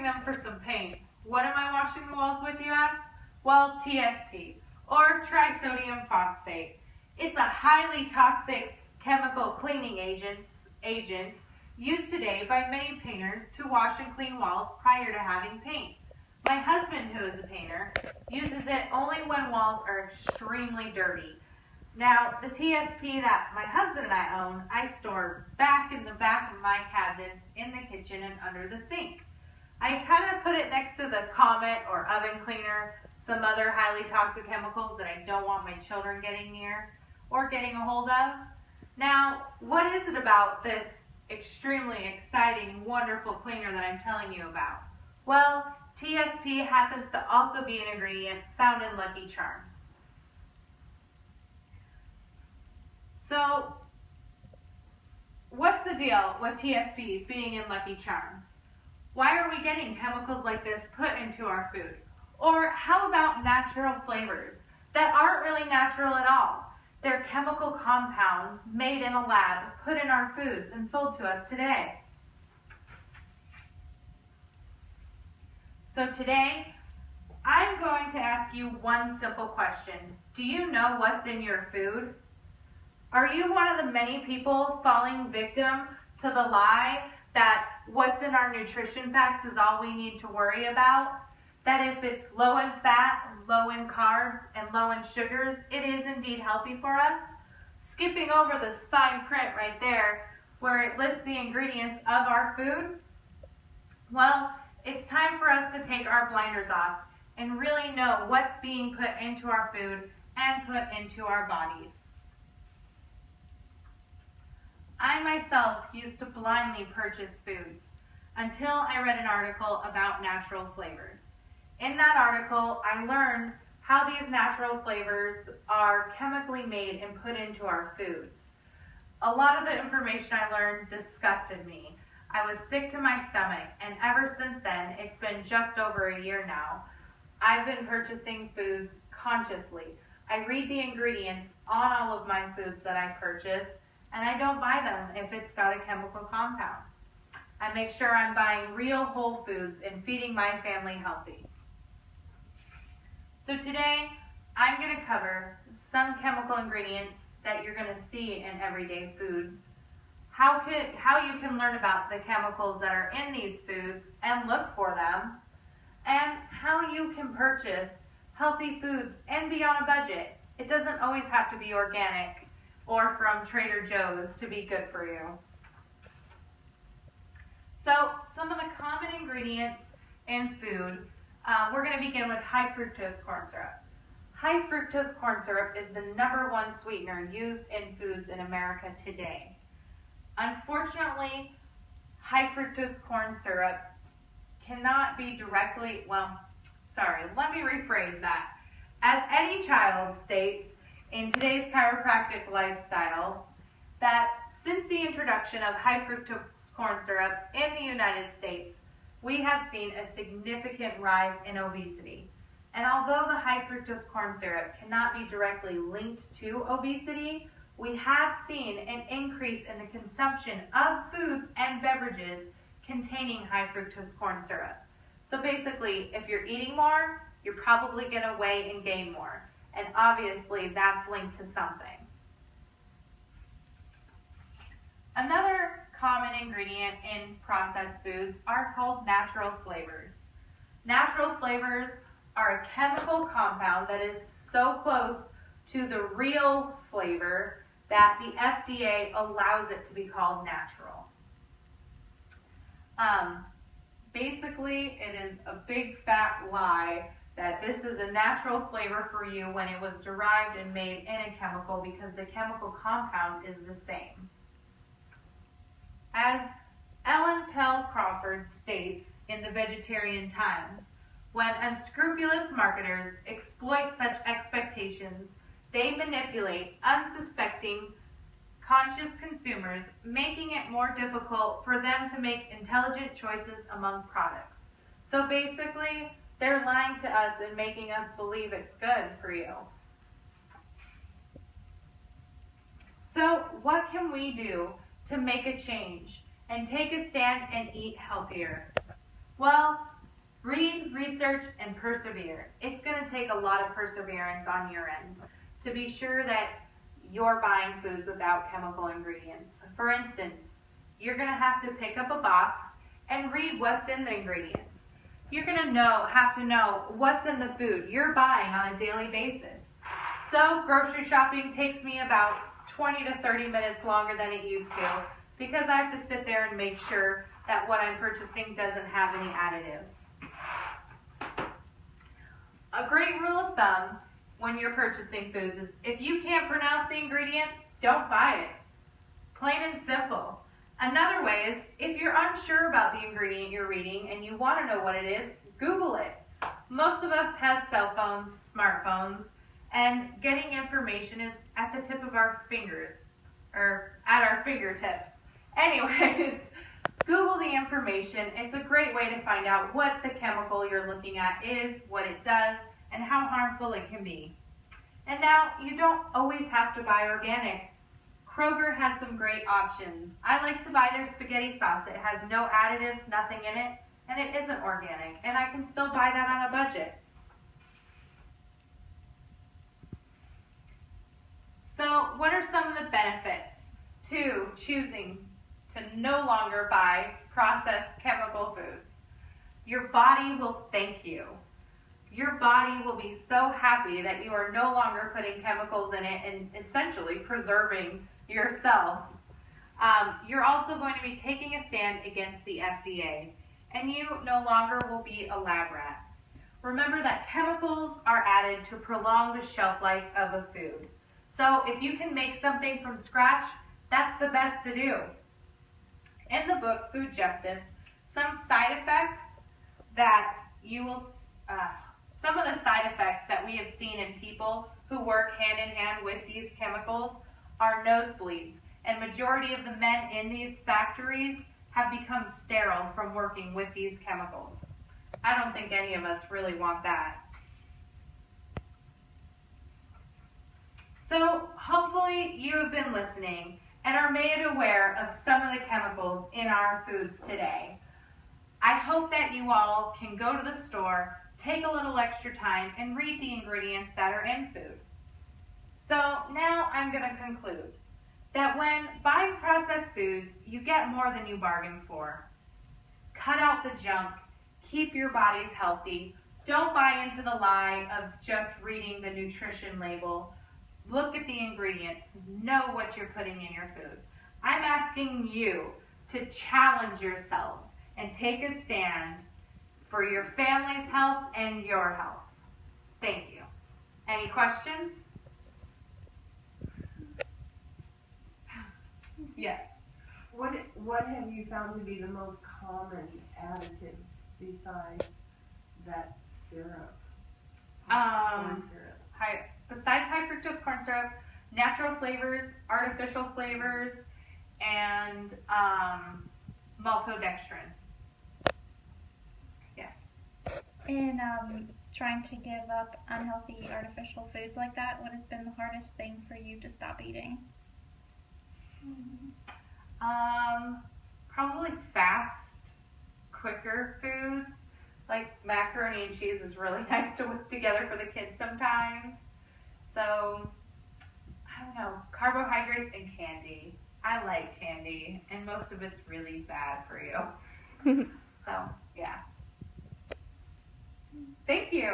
using them for some paint. What am I washing the walls with, you ask? Well, TSP, or trisodium phosphate. It's a highly toxic chemical cleaning agent used today by many painters to wash and clean walls prior to having paint. My husband, who is a painter, uses it only when walls are extremely dirty. Now, the TSP that my husband and I own, I store back in the back of my cabinets in the kitchen and under the sink. I kind of put it next to the Comet or oven cleaner, some other highly toxic chemicals that I don't want my children getting near or getting a hold of. Now, what is it about this extremely exciting, wonderful cleaner that I'm telling you about? Well, TSP happens to also be an ingredient found in Lucky Charms. So, what's the deal with TSP being in Lucky Charms? Why are we getting chemicals like this put into our food? Or how about natural flavors that aren't really natural at all? They're chemical compounds made in a lab, put in our foods, and sold to us today. So today, I'm going to ask you one simple question. Do you know what's in your food? Are you one of the many people falling victim to the lie that what's in our nutrition facts is all we need to worry about? That if it's low in fat, low in carbs, and low in sugars, it is indeed healthy for us? Skipping over this fine print right there where it lists the ingredients of our food? Well, it's time for us to take our blinders off and really know what's being put into our food and put into our bodies. I myself used to blindly purchase foods until I read an article about natural flavors. In that article, I learned how these natural flavors are chemically made and put into our foods. A lot of the information I learned disgusted me. I was sick to my stomach, and ever since then, it's been just over a year now, I've been purchasing foods consciously. I read the ingredients on all of my foods that I purchase, and I don't buy them if it's got a chemical compound. I make sure I'm buying real whole foods and feeding my family healthy. So today, I'm going to cover some chemical ingredients that you're going to see in everyday food, how you can learn about the chemicals that are in these foods and look for them, and how you can purchase healthy foods and be on a budget. It doesn't always have to be organic or from Trader Joe's to be good for you. So some of the common ingredients in food, we're going to begin with high fructose corn syrup. High fructose corn syrup is the #1 sweetener used in foods in America today. Unfortunately, high fructose corn syrup cannot be directly, let me rephrase that. As any child states in today's chiropractic lifestyle, that since the introduction of high fructose corn syrup in the United States, we have seen a significant rise in obesity. And although the high fructose corn syrup cannot be directly linked to obesity, we have seen an increase in the consumption of foods and beverages containing high fructose corn syrup. So basically, if you're eating more, you're probably going to weigh and gain more. And obviously, that's linked to something. Another common ingredient in processed foods are called natural flavors. Natural flavors are a chemical compound that is so close to the real flavor that the FDA allows it to be called natural. Basically, it is a big fat lie that this is a natural flavor for you when it was derived and made in a chemical, because the chemical compound is the same. As Ellen Pell Crawford states in the Vegetarian Times, when unscrupulous marketers exploit such expectations, they manipulate unsuspecting, conscious consumers, making it more difficult for them to make intelligent choices among products. So basically, they're lying to us and making us believe it's good for you. So what can we do to make a change and take a stand and eat healthier? Well, Read, research, and persevere. It's going to take a lot of perseverance on your end to be sure that you're buying foods without chemical ingredients. For instance, you're going to have to pick up a box and read what's in the ingredients. You're going to have to know what's in the food you're buying on a daily basis. So grocery shopping takes me about 20 to 30 minutes longer than it used to because I have to sit there and make sure that what I'm purchasing doesn't have any additives. A great rule of thumb when you're purchasing foods is if you can't pronounce the ingredient, don't buy it. Plain and simple. Another way is if you're unsure about the ingredient you're reading and you want to know what it is, Google it. Most of us have cell phones, smartphones, and getting information is at the tip of our fingers, or at our fingertips. Anyways, Google the information. It's a great way to find out what the chemical you're looking at is, what it does, and how harmful it can be. And now, you don't always have to buy organic. Kroger has some great options. I like to buy their spaghetti sauce. It has no additives, nothing in it, and it isn't organic, and I can still buy that on a budget. So, what are some of the benefits to choosing to no longer buy processed chemical foods? Your body will thank you. Your body will be so happy that you are no longer putting chemicals in it and essentially preserving yourself. You're also going to be taking a stand against the FDA, and you no longer will be a lab rat. Remember that chemicals are added to prolong the shelf life of a food. So if you can make something from scratch, that's the best to do. In the book, Food Justice, some side effects that some of the side effects that we have seen in people who work hand in hand with these chemicals are nosebleeds, and majority of the men in these factories have become sterile from working with these chemicals. I don't think any of us really want that. So hopefully you have been listening and are made aware of some of the chemicals in our foods today. I hope that you all can go to the store, take a little extra time, and read the ingredients that are in food. So now I'm going to conclude that when buying processed foods, you get more than you bargained for. Cut out the junk, keep your bodies healthy, don't buy into the lie of just reading the nutrition label. Look at the ingredients, know what you're putting in your food. I'm asking you to challenge yourselves and take a stand for your family's health and your health. Thank you. Any questions? Yes. What have you found to be the most common additive besides that syrup? Corn syrup. Besides high fructose corn syrup, natural flavors, artificial flavors, and maltodextrin. Yes. In trying to give up unhealthy artificial foods like that, what has been the hardest thing for you to stop eating? Probably fast, quicker foods. Like macaroni and cheese is really nice to whip together for the kids sometimes. So, I don't know, carbohydrates and candy. I like candy, and most of it's really bad for you. So, yeah. Thank you.